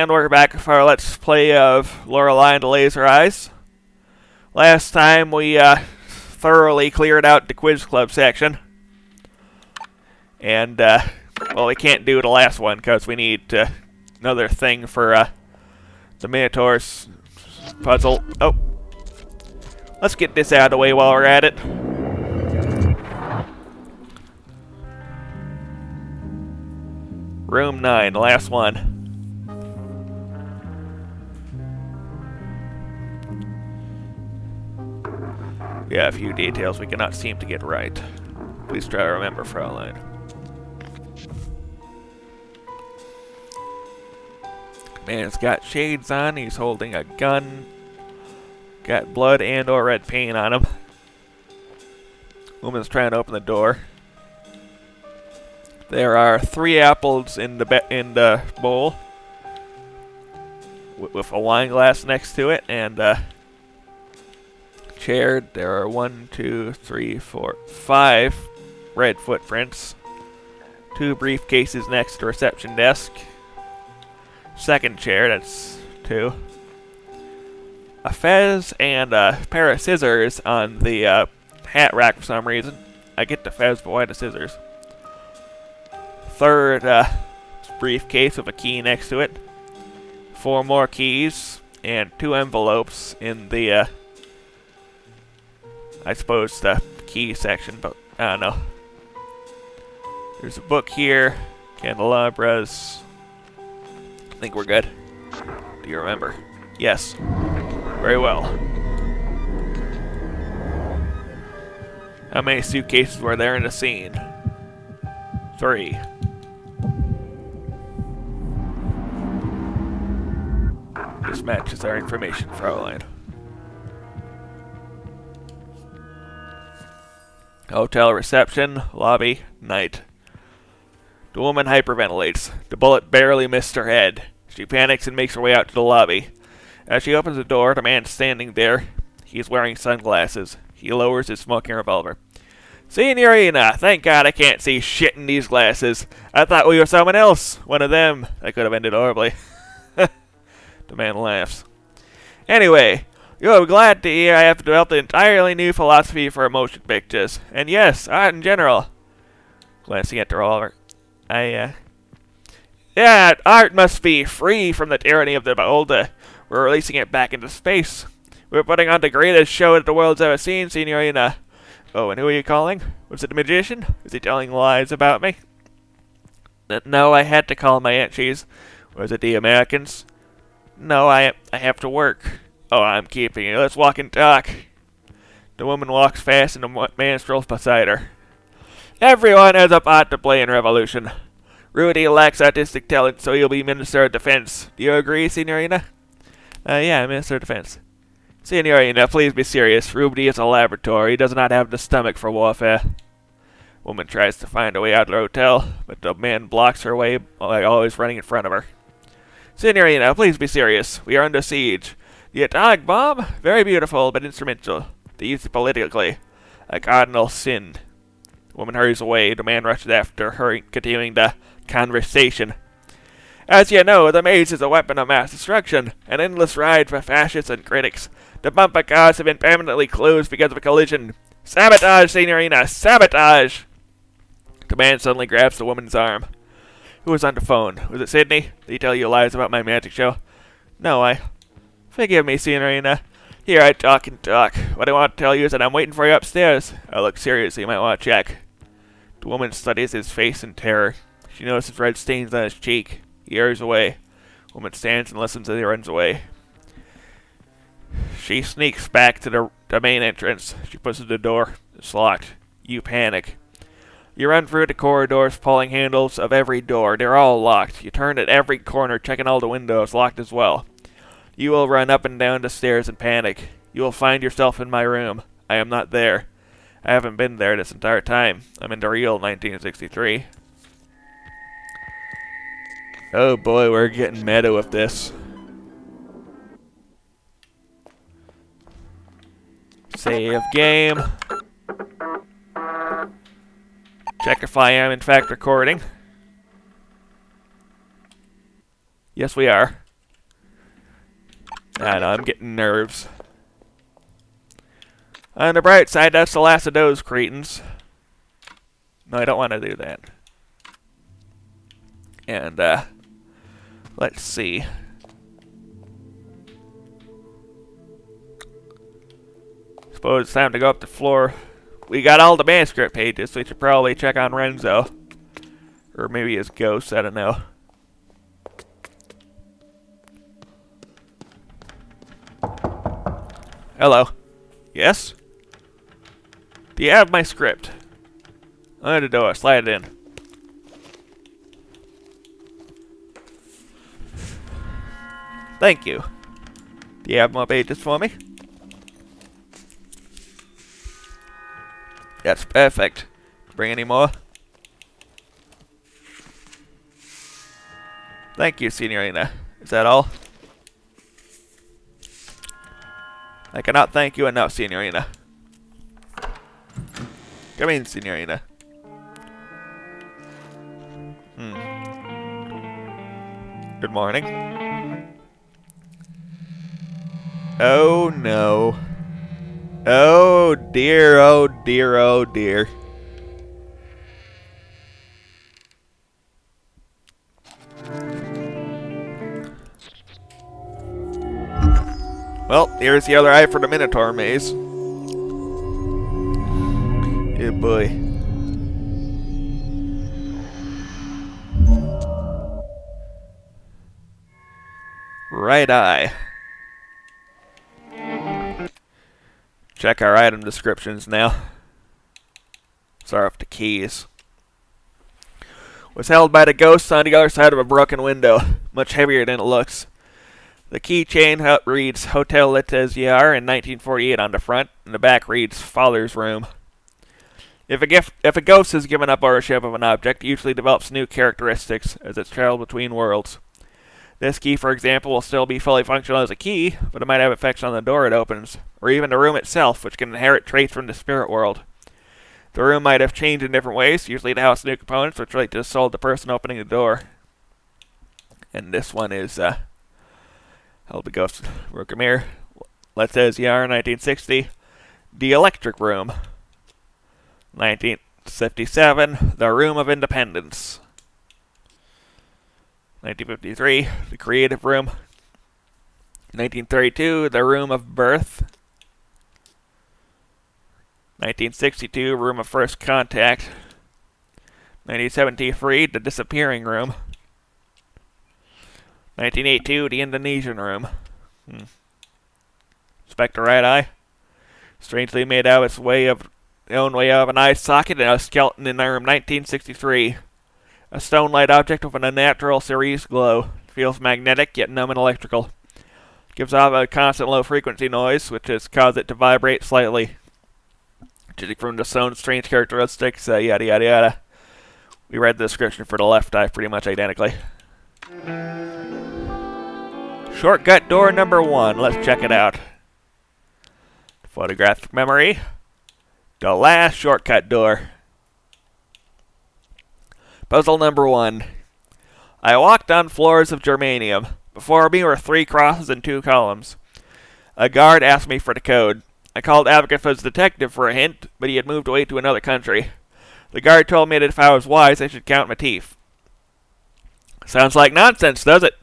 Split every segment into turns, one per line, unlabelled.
And we're back for our Let's Play of Lorelei and the Laser Eyes. Last time we thoroughly cleared out the Quiz Club section. And, well, we can't do the last one because we need another thing for the Minotaur's puzzle. Oh. Let's get this out of the way while we're at it. Room 9, the last one. We have a few details we cannot seem to get right. Please try to remember, Fraulein. Man's got shades on, he's holding a gun. Got blood and or red paint on him. Woman's trying to open the door. There are 3 apples in the bowl, with a wine glass next to it, and chair. There are 1, 2, 3, 4, 5 red footprints. 2 briefcases next to the reception desk. Second chair, that's 2. A fez and a pair of scissors on the hat rack for some reason. I get the fez, but why the scissors? Third briefcase with a key next to it. 4 more keys and 2 envelopes in the I suppose the key section, but I don't know. There's a book here, candelabras. I think we're good. Do you remember? Yes. Very well. How many suitcases were there in the scene? 3. This matches our information, Fraulein. Hotel reception, lobby, night. The woman hyperventilates. The bullet barely missed her head. She panics and makes her way out to the lobby. As she opens the door, the man standing there, he is wearing sunglasses. He lowers his smoking revolver. Signorina, thank God I can't see shit in these glasses. I thought we were someone else. One of them. That could have ended horribly. The man laughs. Anyway, you're glad to hear I have developed an entirely new philosophy for motion pictures. And yes, art in general. Glancing at the revolver. Yeah, art must be free from the tyranny of the beholder. We're releasing it back into space. We're putting on the greatest show that the world's ever seen, Signorina. Oh, and who are you calling? Was it the magician? Is he telling lies about me? No, I had to call my Aunt Cheese. Was it the Americans? No, I have to work. Oh, I'm keeping you. Let's walk and talk. The woman walks fast and the man strolls beside her. Everyone has a part to play in revolution. Rudy lacks artistic talent, so he'll be Minister of Defense. Do you agree, Signorina? Yeah, Minister of Defense. Signorina, please be serious. Rudy is a laboratory. He does not have the stomach for warfare. Woman tries to find a way out of the hotel, but the man blocks her way, like always running in front of her. Signorina, please be serious. We are under siege. The atomic bomb? Very beautiful, but instrumental. They use it politically. A cardinal sin. The woman hurries away. The man rushes after her, continuing the conversation. As you know, the maze is a weapon of mass destruction, an endless ride for fascists and critics. The bumper cars have been permanently closed because of a collision. Sabotage, Signorina! Sabotage! The man suddenly grabs the woman's arm. Who was on the phone? Was it Sydney? Did he tell you lies about my magic show? No, Forgive me, Signorina. Here I talk and talk. What I want to tell you is that I'm waiting for you upstairs. I look serious, so you might want to check. The woman studies his face in terror. She notices red stains on his cheek. He hurries away. The woman stands and listens as he runs away. She sneaks back to the main entrance. She pushes the door. It's locked. You panic. You run through the corridors, pulling handles of every door. They're all locked. You turn at every corner, checking all the windows, locked as well. You will run up and down the stairs and panic. You will find yourself in my room. I am not there. I haven't been there this entire time. I'm in the real 1963. Oh boy, we're getting meta with this. Save game. Check if I am in fact recording. Yes, we are. I know, I'm getting nerves. On the bright side, that's the last of those cretins. No, I don't want to do that. And, let's see. Suppose it's time to go up the floor. We got all the manuscript pages, so we should probably check on Renzo. Or maybe his ghost, I don't know. Hello. Yes? Do you have my script? Under the door, slide it in. Thank you. Do you have more pages for me? That's perfect. Bring any more? Thank you, Signorina. Is that all? I cannot thank you enough, Signorina. Come in, Signorina. Good morning. Oh no. Oh dear, oh dear, oh dear. Well, here's the other eye for the Minotaur maze. Oh boy. Right eye. Check our item descriptions now. Sorry off the keys. Was held by the ghost on the other side of a broken window, much heavier than it looks. The keychain reads Hotel Letizier in 1948 on the front, and the back reads Father's Room. If a ghost has given up ownership of an object, it usually develops new characteristics as it's traveled between worlds. This key, for example, will still be fully functional as a key, but it might have effects on the door it opens, or even the room itself, which can inherit traits from the spirit world. The room might have changed in different ways, usually to house new components, which relate to the soul of the person opening the door. And this one is, help the ghost come here. Letizier, 1960. The Electric Room. 1957. The Room of Independence. 1953. The Creative Room. 1932. The Room of Birth. 1962. Room of First Contact. 1973. The Disappearing Room. 1982, the Indonesian Room. Inspect the right eye. Strangely made out its own way out of an eye socket and a skeleton in room 1963. A stone-like object with an unnatural cerise glow. Feels magnetic yet numb and electrical. Gives off a constant low-frequency noise, which has caused it to vibrate slightly. Judging from the stone's strange characteristics, yada yada yada. We read the description for the left eye pretty much identically. Shortcut door number 1. Let's check it out. Photographic memory. The last shortcut door. Puzzle number 1. I walked on floors of germanium. Before me were 3 crosses and 2 columns. A guard asked me for the code. I called Agatha's detective for a hint, but he had moved away to another country. The guard told me that if I was wise, I should count my teeth. Sounds like nonsense, does it?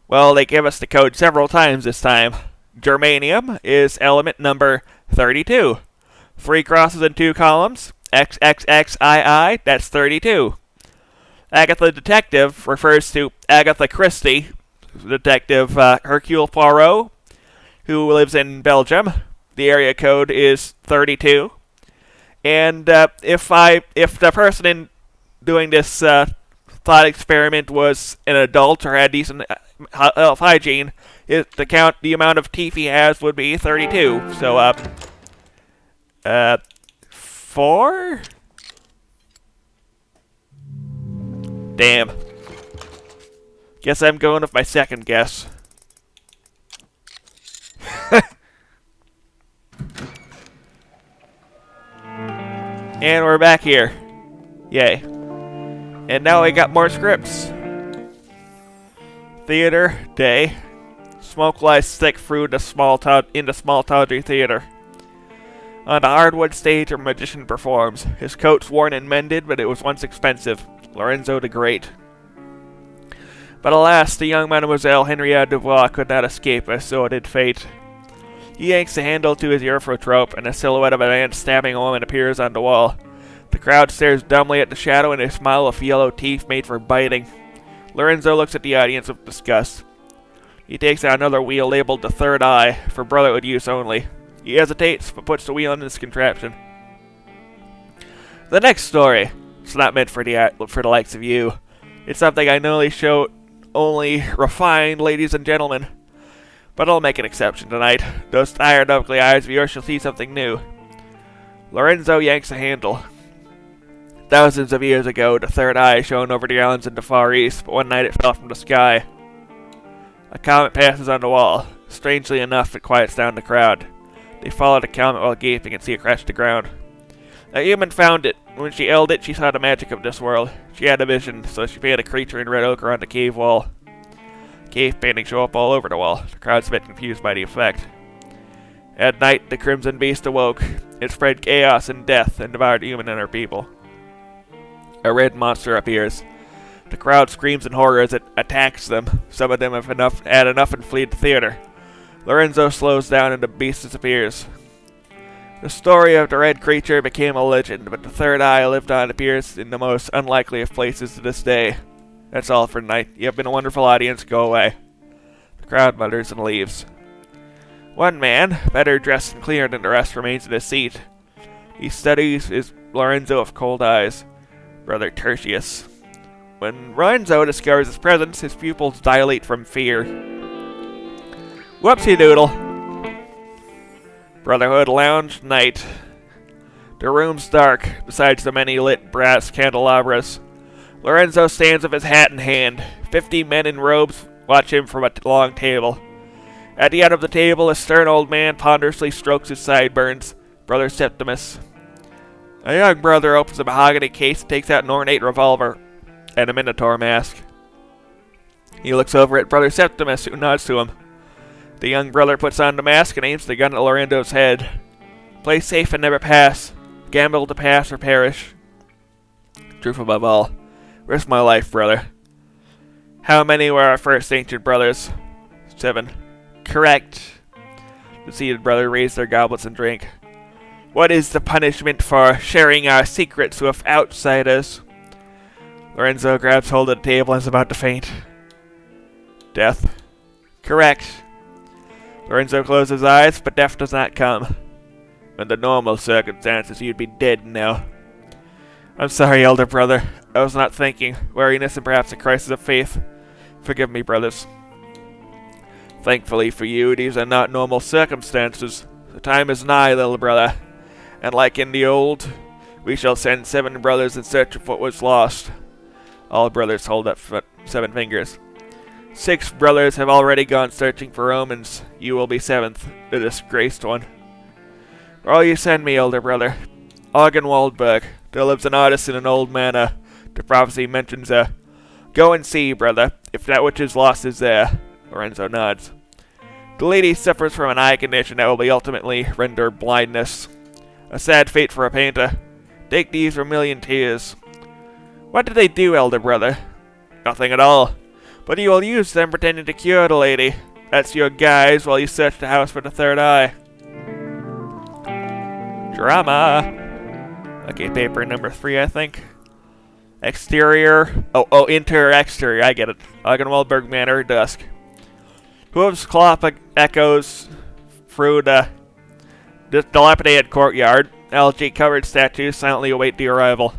Well, they gave us the code several times this time. Germanium is element number 32. 3 crosses and 2 columns. XXXII, that's 32. Agatha Detective refers to Agatha Christie, Detective Hercule Poirot, who lives in Belgium. The area code is 32. And if the person doing this thought experiment was an adult or had decent health hygiene, the amount of teeth he has would be 32. So, 4? Damn. Guess I'm going with my second guess. And we're back here. Yay. And now we got more scripts. Theater, day. Smoke lies thick through the small tawdry theater. On the hardwood stage, a magician performs. His coat's worn and mended, but it was once expensive. Lorenzo the Great. But alas, the young Mademoiselle Henriette Dubois could not escape a sordid fate. He yanks the handle to his erythrotrope, and a silhouette of a man stabbing a woman appears on the wall. The crowd stares dumbly at the shadow, and a smile of yellow teeth made for biting. Lorenzo looks at the audience with disgust. He takes out another wheel labeled the Third Eye, for brotherhood use only. He hesitates, but puts the wheel in his contraption. The next story. It's not meant for the likes of you. It's something I only show only refined ladies and gentlemen. But I'll make an exception tonight. Those tired, ugly eyes of yours shall see something new. Lorenzo yanks the handle. Thousands of years ago, the Third Eye shone over the islands in the Far East, but one night it fell from the sky. A comet passes on the wall. Strangely enough, it quiets down the crowd. They follow the comet while gaping and see it crash to the ground. A human found it. When she held it, she saw the magic of this world. She had a vision, so she painted a creature in red ochre on the cave wall. Cave paintings show up all over the wall. The crowd's a bit confused by the effect. At night, the Crimson Beast awoke. It spread chaos and death and devoured human and her people. A red monster appears. The crowd screams in horror as it attacks them. Some of them have had enough and flee the theater. Lorenzo slows down and the beast disappears. The story of the red creature became a legend, but the Third Eye lived on and appears in the most unlikely of places to this day. That's all for tonight. You have been a wonderful audience. Go away. The crowd mutters and leaves. One man, better dressed and cleaner than the rest, remains in his seat. He studies his Lorenzo with cold eyes. Brother Tertius. When Lorenzo discovers his presence, his pupils dilate from fear. Whoopsie doodle. Brotherhood Lounge, night. The room's dark, besides the many lit brass candelabras. Lorenzo stands with his hat in hand. 50 men in robes watch him from a long table. At the end of the table, a stern old man ponderously strokes his sideburns. Brother Septimus. A young brother opens a mahogany case and takes out an ornate revolver and a minotaur mask. He looks over at Brother Septimus, who nods to him. The young brother puts on the mask and aims the gun at Lorenzo's head. Play safe and never pass. Gamble to pass or perish. Truth above all. Risk my life, brother. How many were our first ancient brothers? 7. Correct. The seated brother raised their goblets and drank. What is the punishment for sharing our secrets with outsiders? Lorenzo grabs hold of the table and is about to faint. Death. Correct. Lorenzo closes his eyes, but death does not come. Under normal circumstances, you'd be dead now. I'm sorry, elder brother. I was not thinking. Weariness and perhaps a crisis of faith. Forgive me, brothers. Thankfully for you, these are not normal circumstances. The time is nigh, little brother. And like in the old, we shall send 7 brothers in search of what was lost. All brothers hold up 7 fingers. 6 brothers have already gone searching for Romans. You will be 7th, the disgraced one. For all you send me, elder brother. Augen Waldberg. There lives an artist in an old manor. The prophecy mentions a... Go and see, brother, if that which is lost is there. Lorenzo nods. The lady suffers from an eye condition that will be ultimately render blindness. A sad fate for a painter. Take these vermilion tears. What did they do, elder brother? Nothing at all. But you will use them pretending to cure the lady. That's your guise while you search the house for the Third Eye. Drama. Okay, paper number 3, I think. Exterior. Oh, interior, exterior. I get it. Augenwaldberg Manor, dusk. Hooves clop echoes through the dilapidated courtyard. Algae-covered statues silently await the arrival.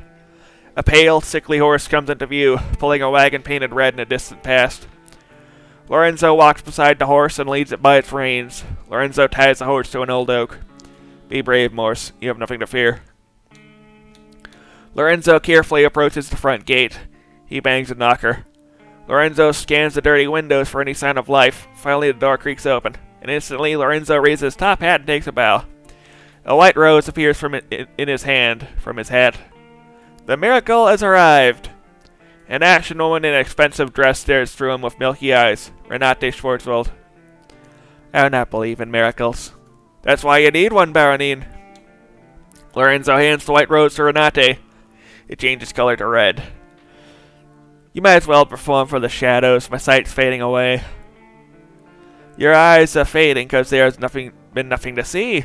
A pale, sickly horse comes into view, pulling a wagon painted red in a distant past. Lorenzo walks beside the horse and leads it by its reins. Lorenzo ties the horse to an old oak. Be brave, Morse. You have nothing to fear. Lorenzo carefully approaches the front gate. He bangs a knocker. Lorenzo scans the dirty windows for any sign of life. Finally, the door creaks open, and instantly Lorenzo raises his top hat and takes a bow. A white rose appears from his hat. The miracle has arrived. An ashen woman in an expensive dress stares through him with milky eyes. Renate Schwarzwald. I do not believe in miracles. That's why you need one, Baronine. Lorenzo hands the white rose to Renate. It changes color to red. You might as well perform for the shadows. My sight's fading away. Your eyes are fading because there's been nothing to see.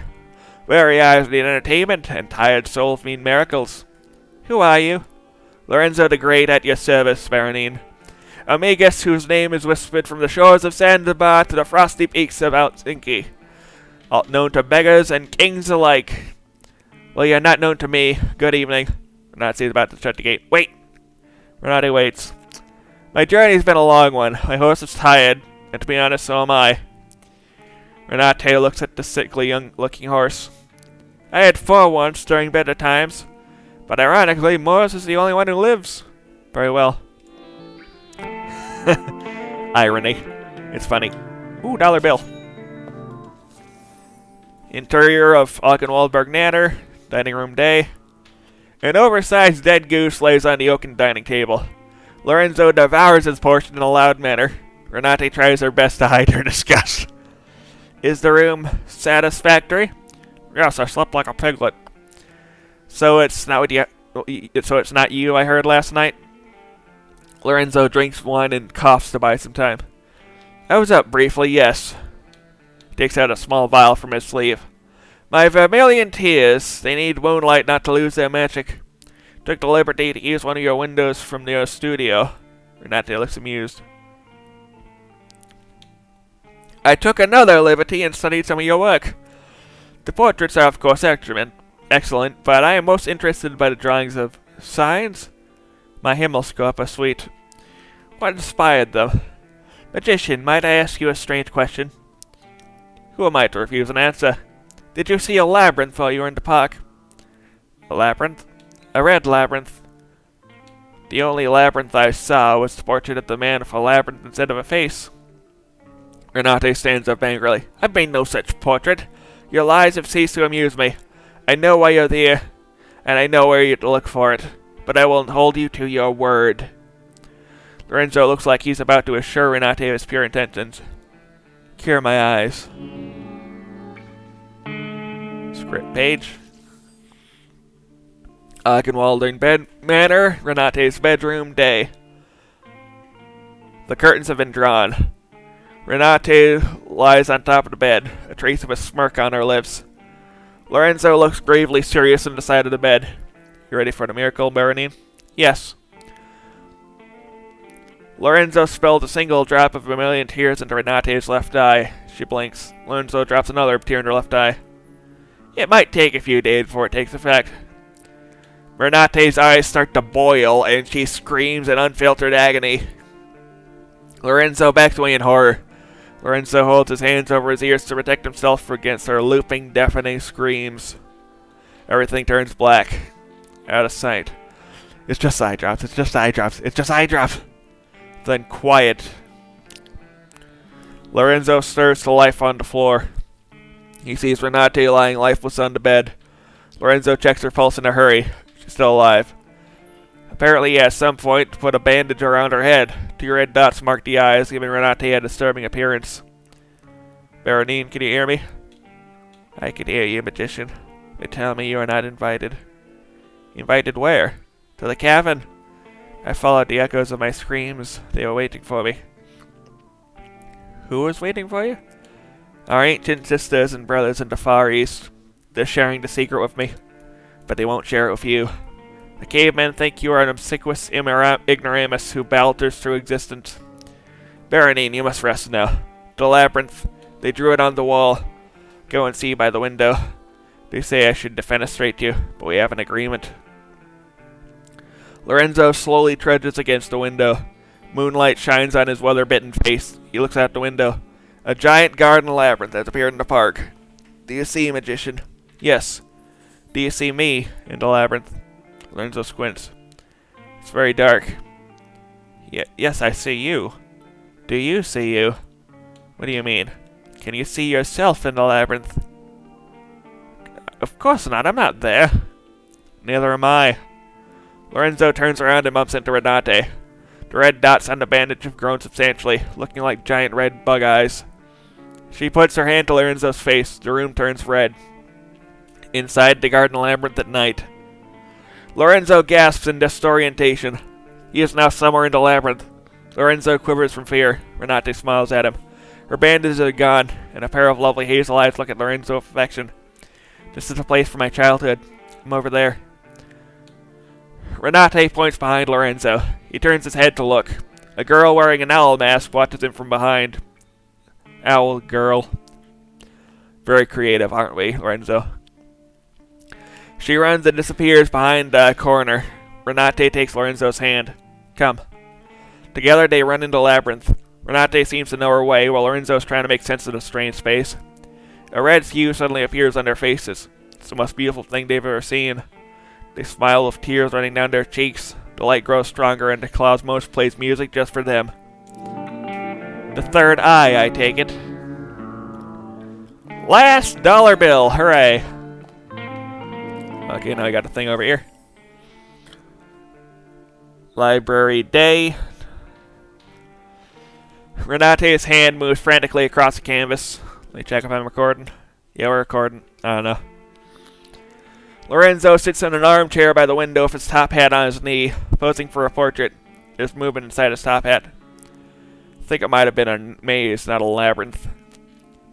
Weary eyes need entertainment, and tired souls need miracles. Who are you? Lorenzo the Great at your service, Baronine. A magus whose name is whispered from the shores of Zanzibar to the frosty peaks of Helsinki. Known to beggars and kings alike. Well, you're not known to me. Good evening. Renate's about to shut the gate. Wait! Renate waits. My journey's been a long one. My horse is tired, and to be honest, so am I. Renate looks at the sickly young-looking horse. I had 4 once during better times, but ironically, Morris is the only one who lives. Very well. Irony. It's funny. Ooh, $1 bill. Interior of Auchenwaldberg Manor. Dining room day. An oversized dead goose lays on the oaken dining table. Lorenzo devours his portion in a loud manner. Renate tries her best to hide her disgust. Is the room satisfactory? Yes, I slept like a piglet. So it's not you I heard last night? Lorenzo drinks wine and coughs to buy some time. I was up briefly, yes. He takes out a small vial from his sleeve. My vermilion tears, they need moonlight not to lose their magic. Took the liberty to use one of your windows from your studio. Renate looks amused. I took another liberty and studied some of your work. The portraits are of course excellent, but I am most interested by the drawings of signs. My Himmelscope are sweet. What inspired them? Magician, might I ask you a strange question? Who am I to refuse an answer? Did you see a labyrinth while you were in the park? A labyrinth? A red labyrinth. The only labyrinth I saw was the portrait of the man with a labyrinth instead of a face. Renate stands up angrily. I made no such portrait. Your lies have ceased to amuse me. I know why you're there, and I know where you're to look for it, but I will hold you to your word. Lorenzo looks like he's about to assure Renate of his pure intentions. Cure my eyes. Script page. Auchenwaldberg Manor, Renate's bedroom, day. The curtains have been drawn. Renate lies on top of the bed, a trace of a smirk on her lips. Lorenzo looks gravely serious on the side of the bed. You ready for the miracle, Baronine? Yes. Lorenzo spilled a single drop of vermilion tears into Renate's left eye. She blinks. Lorenzo drops another tear in her left eye. It might take a few days before it takes effect. Renate's eyes start to boil, and she screams in unfiltered agony. Lorenzo backs away in horror. Lorenzo holds his hands over his ears to protect himself against her looping, deafening screams. Everything turns black. Out of sight. It's just eye drops. It's just eye drops. It's just eye drops. Then quiet. Lorenzo stirs to life on the floor. He sees Renate lying lifeless on the bed. Lorenzo checks her pulse in a hurry. She's still alive. Apparently, he at some point put a bandage around her head. 2 red dots mark the eyes, giving Renate a disturbing appearance. Baronine, can you hear me? I can hear you, magician. They tell me you are not invited. Invited where? To the cabin. I followed the echoes of my screams. They were waiting for me. Who was waiting for you? Our ancient sisters and brothers in the Far East. They're sharing the secret with me, but they won't share it with you. The cavemen think you are an obsequious ignoramus who balters through existence. Baronine, you must rest now. The labyrinth, they drew it on the wall. Go and see by the window. They say I should defenestrate you, but we have an agreement. Lorenzo slowly trudges against the window. Moonlight shines on his weather-bitten face. He looks out the window. A giant garden labyrinth has appeared in the park. Do you see, magician? Yes. Do you see me in the labyrinth? Lorenzo squints. It's very dark. Yes, I see you. Do you see you? What do you mean? Can you see yourself in the labyrinth? Of course not, I'm not there. Neither am I. Lorenzo turns around and bumps into Renate. The red dots on the bandage have grown substantially, looking like giant red bug eyes. She puts her hand to Lorenzo's face. The room turns red. Inside the garden labyrinth at night. Lorenzo gasps in disorientation. He is now somewhere in the labyrinth. Lorenzo quivers from fear. Renate smiles at him. Her bandages are gone, and a pair of lovely hazel eyes look at Lorenzo with affection. This is the place from my childhood. I'm over there. Renate points behind Lorenzo. He turns his head to look. A girl wearing an owl mask watches him from behind. Owl girl. Very creative, aren't we, Lorenzo? She runs and disappears behind a corner. Renate takes Lorenzo's hand. Come. Together they run into the labyrinth. Renate seems to know her way, while Lorenzo is trying to make sense of the strange space. A red hue suddenly appears on their faces. It's the most beautiful thing they've ever seen. They smile with tears running down their cheeks. The light grows stronger, and the cosmos plays music just for them. The third eye, I take it. Last dollar bill, hooray! Okay, now I got the thing over here. Library day. Renate's hand moves frantically across the canvas. Let me check if I'm recording. Yeah, we're recording. I don't know. Lorenzo sits in an armchair by the window with his top hat on his knee, posing for a portrait. There's movement inside his top hat. I think it might have been a maze, not a labyrinth.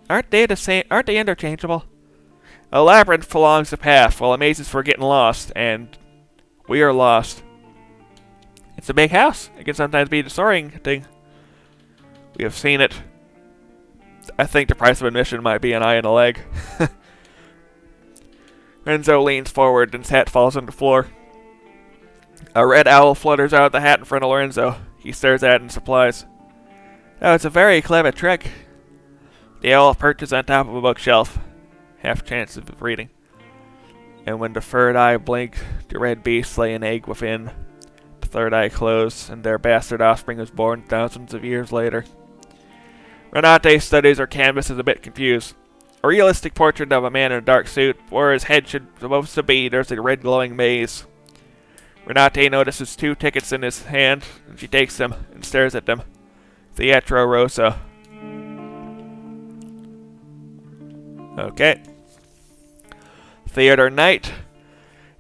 Aren't they the same? Aren't they interchangeable? A labyrinth prolongs the path, while a maze is for getting lost, and we are lost. It's a big house. It can sometimes be disorienting. We have seen it. I think the price of admission might be an eye and a leg. Renzo leans forward and his hat falls on the floor. A red owl flutters out of the hat in front of Lorenzo. He stares at it in surprise. Oh, it's a very clever trick. The owl perches on top of a bookshelf. Half chance of reading. And when the third eye blinked, the red beast lay an egg within. The third eye closed, and their bastard offspring was born thousands of years later. Renate studies her canvas is a bit confused. A realistic portrait of a man in a dark suit, where his head should supposed to be, there's a red glowing maze. Renate notices 2 tickets in his hand, and she takes them and stares at them. Teatro Rosa. Okay. Theater night.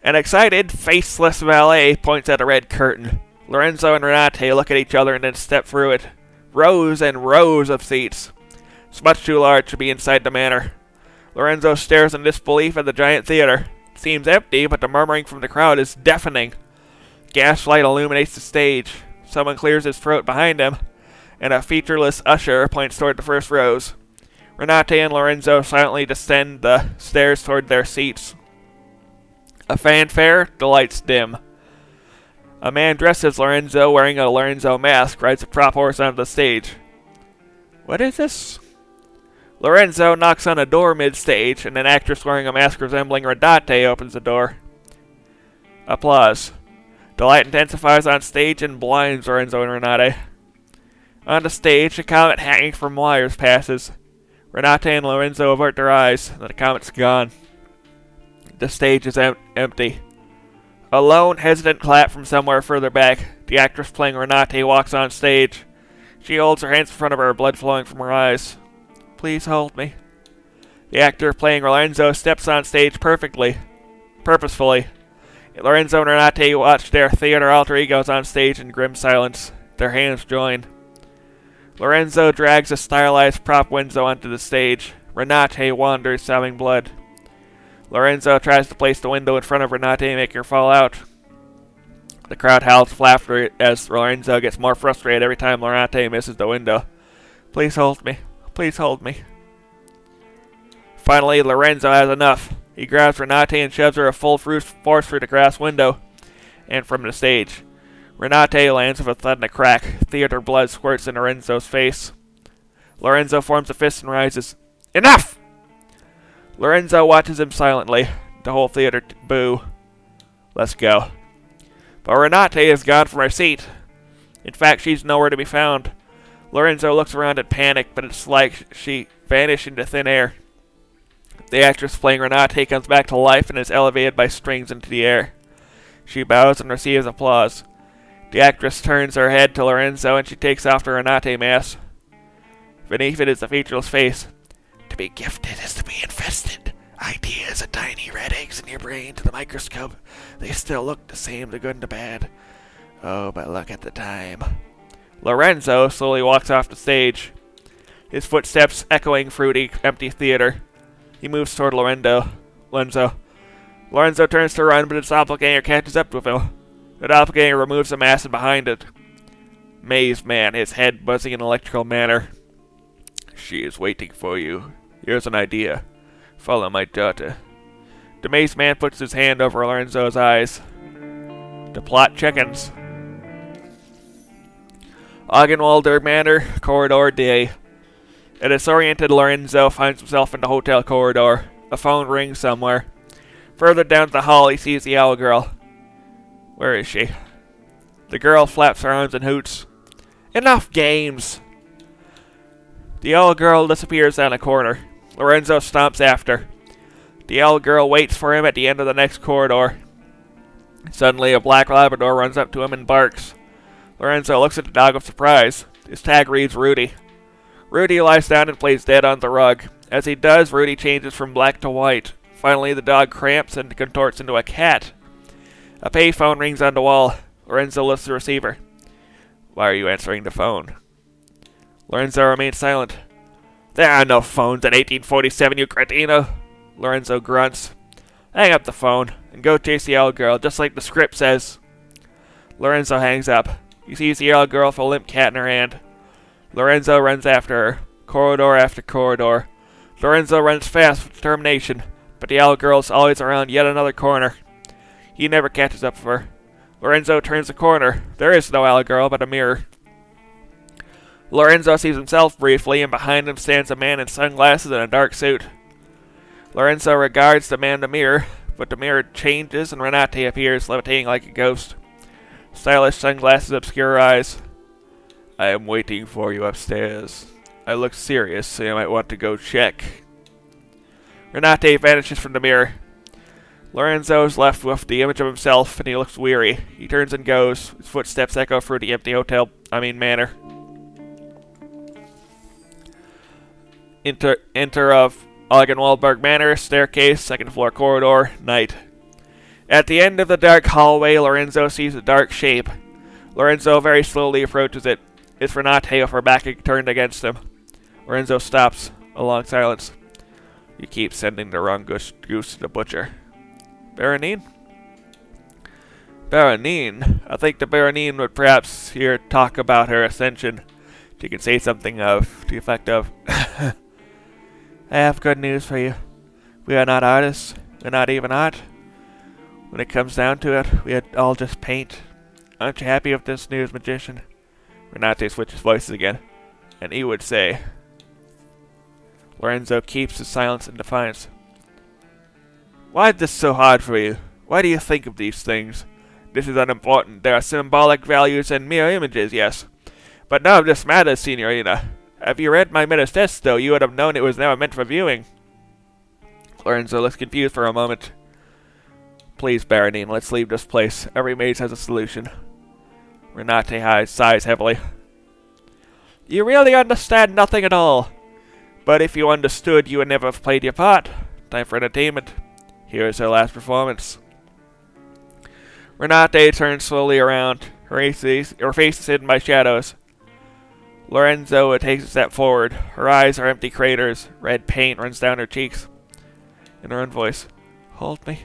An excited, faceless valet points at a red curtain. Lorenzo and Renate look at each other and then step through it. Rows and rows of seats. It's much too large to be inside the manor. Lorenzo stares in disbelief at the giant theater. It seems empty, but the murmuring from the crowd is deafening. Gaslight illuminates the stage. Someone clears his throat behind him, and a featureless usher points toward the first rows. Renate and Lorenzo silently descend the stairs toward their seats. A fanfare, the lights dim. A man dressed as Lorenzo, wearing a Lorenzo mask, rides a prop horse onto the stage. What is this? Lorenzo knocks on a door mid-stage, and an actress wearing a mask resembling Renate opens the door. Applause. The light intensifies on stage and blinds Lorenzo and Renate. On the stage, a comet hanging from wires passes. Renate and Lorenzo avert their eyes, and the comet's gone. The stage is empty. A lone, hesitant clap from somewhere further back. The actress playing Renate walks on stage. She holds her hands in front of her, blood flowing from her eyes. Please hold me. The actor playing Lorenzo steps on stage purposefully. Lorenzo and Renate watch their theater alter egos on stage in grim silence. Their hands join. Lorenzo drags a stylized prop window onto the stage. Renate wanders, sobbing blood. Lorenzo tries to place the window in front of Renate, making her fall out. The crowd howls with laughter as Lorenzo gets more frustrated every time Renate misses the window. Please hold me. Please hold me. Finally, Lorenzo has enough. He grabs Renate and shoves her a full force through the glass window and from the stage. Renate lands with a thud and a crack. Theater blood squirts in Lorenzo's face. Lorenzo forms a fist and rises. Enough! Lorenzo watches him silently. The whole theater boo. Let's go. But Renate is gone from her seat. In fact, she's nowhere to be found. Lorenzo looks around in panic, but it's like she vanished into thin air. The actress playing Renate comes back to life and is elevated by strings into the air. She bows and receives applause. The actress turns her head to Lorenzo and she takes off the Renate mask. Beneath it is a featureless face. To be gifted is to be infested. Ideas are tiny red eggs in your brain. To the microscope, they still look the same, the good and the bad. Oh, but look at the time. Lorenzo slowly walks off the stage, his footsteps echoing through the empty theater. He moves toward Lorenzo. Lorenzo turns to run, but his doppelganger catches up with him. The doppelganger removes the mask behind it. Mazed man, his head buzzing in an electrical manner. She is waiting for you. Here's an idea. Follow my daughter. The mazed man puts his hand over Lorenzo's eyes. The plot thickens. Ogenwalder Manor, corridor day. A disoriented Lorenzo finds himself in the hotel corridor. A phone rings somewhere. Further down the hall, he sees the owl girl. Where is she? The girl flaps her arms and hoots. Enough games! The owl girl disappears down a corner. Lorenzo stomps after. The owl girl waits for him at the end of the next corridor. Suddenly, a black Labrador runs up to him and barks. Lorenzo looks at the dog with surprise. His tag reads Rudy. Rudy lies down and plays dead on the rug. As he does, Rudy changes from black to white. Finally, the dog cramps and contorts into a cat. A payphone rings on the wall. Lorenzo lifts the receiver. Why are you answering the phone? Lorenzo remains silent. There are no phones in 1847, you cretino. Lorenzo grunts. Hang up the phone and go chase the owl girl, just like the script says. Lorenzo hangs up. He sees the owl girl with a limp cat in her hand. Lorenzo runs after her, corridor after corridor. Lorenzo runs fast with determination, but the owl girl is always around yet another corner. He never catches up with her. Lorenzo turns the corner. There is no owl girl, but a mirror. Lorenzo sees himself briefly, and behind him stands a man in sunglasses and a dark suit. Lorenzo regards the man in the mirror, but the mirror changes and Renate appears, levitating like a ghost. Stylish sunglasses obscure her eyes. I am waiting for you upstairs. I look serious, so you might want to go check. Renate vanishes from the mirror. Lorenzo is left with the image of himself, and he looks weary. He turns and goes. His footsteps echo through the empty manor. Enter of Ogenwaldberg Manor, staircase, second floor corridor, night. At the end of the dark hallway, Lorenzo sees a dark shape. Lorenzo very slowly approaches it. It's Renate with her back turned against him. Lorenzo stops. A long silence. You keep sending the wrong goose to the butcher. Baronine? Baronine? I think the Baronine would perhaps hear talk about her ascension. She can say something to the effect of, I have good news for you. We are not artists. We're not even art. When it comes down to it, we all just paint. Aren't you happy with this news, magician? Renate switches voices again, and he would say. Lorenzo keeps his silence in defiance. Why is this so hard for you? Why do you think of these things? This is unimportant. There are symbolic values and mere images, yes. But none of this matters, Signorina. If you read my manifesto, you would have known it was never meant for viewing. Lorenzo looks confused for a moment. Please, Baronine, let's leave this place. Every maze has a solution. Renate sighs heavily. You really understand nothing at all. But if you understood, you would never have played your part. Time for entertainment. Here is her last performance. Renate turns slowly around. Her face is hidden by shadows. Lorenzo takes a step forward. Her eyes are empty craters. Red paint runs down her cheeks. In her own voice. Hold me.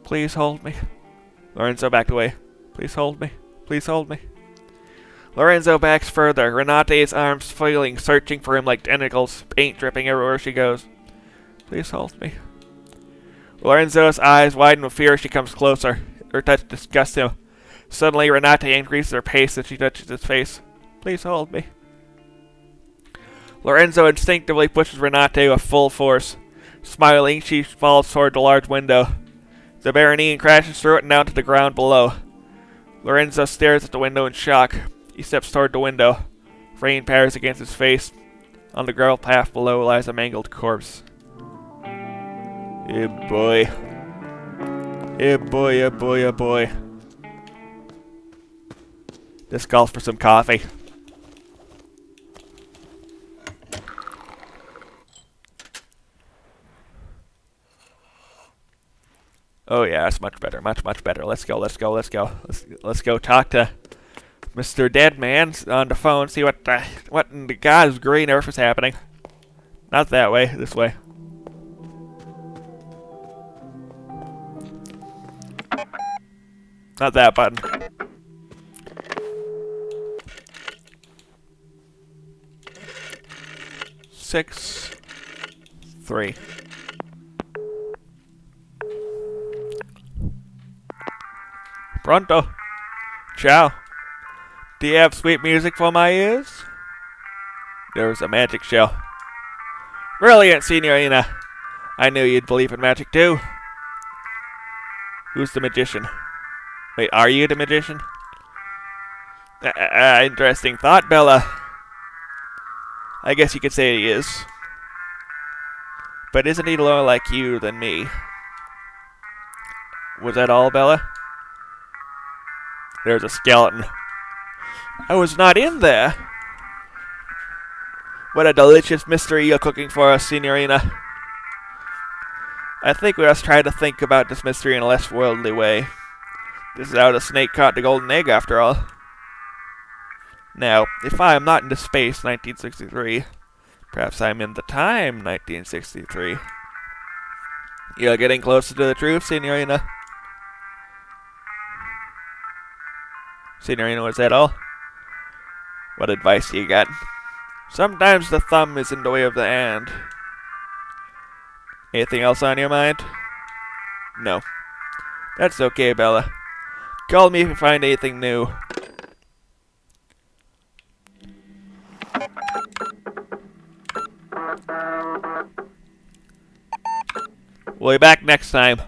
Please hold me. Lorenzo backed away. Please hold me. Please hold me. Lorenzo backs further. Renate's arms flailing, searching for him like tentacles. Paint dripping everywhere she goes. Please hold me. Lorenzo's eyes widen with fear as she comes closer. Her touch disgusts him. Suddenly, Renate increases her pace as she touches his face. Please hold me. Lorenzo instinctively pushes Renate with full force. Smiling, she falls toward the large window. The Baronine crashes through it and down to the ground below. Lorenzo stares at the window in shock. He steps toward the window. Rain patters against his face. On the gravel path below lies a mangled corpse. Yeah, boy. Yeah, boy, yeah, boy, yeah, boy. This calls for some coffee. Oh yeah, that's much better. Much better. Let's go. Let's go talk to Mr. Deadman on the phone. See what in the God's green earth is happening. Not that way. This way. Not that button. Six, 3. Pronto. Ciao. Do you have sweet music for my ears? There's a magic show. Brilliant, Signorina. I knew you'd believe in magic too. Who's the magician? Wait, are you the magician? Interesting thought, Bella. I guess you could say he is. But isn't he more like you than me? Was that all, Bella? There's a skeleton. I was not in there. What a delicious mystery you're cooking for us, Signorina. I think we must try to think about this mystery in a less worldly way. This is how the snake caught the golden egg, after all. Now, if I am not in the space 1963, perhaps I'm in the time 1963. You're getting closer to the truth, Signorina. Signorina, was that all? What advice you got? Sometimes the thumb is in the way of the hand. Anything else on your mind? No. That's okay, Bella. Call me if you find anything new. We'll be back next time.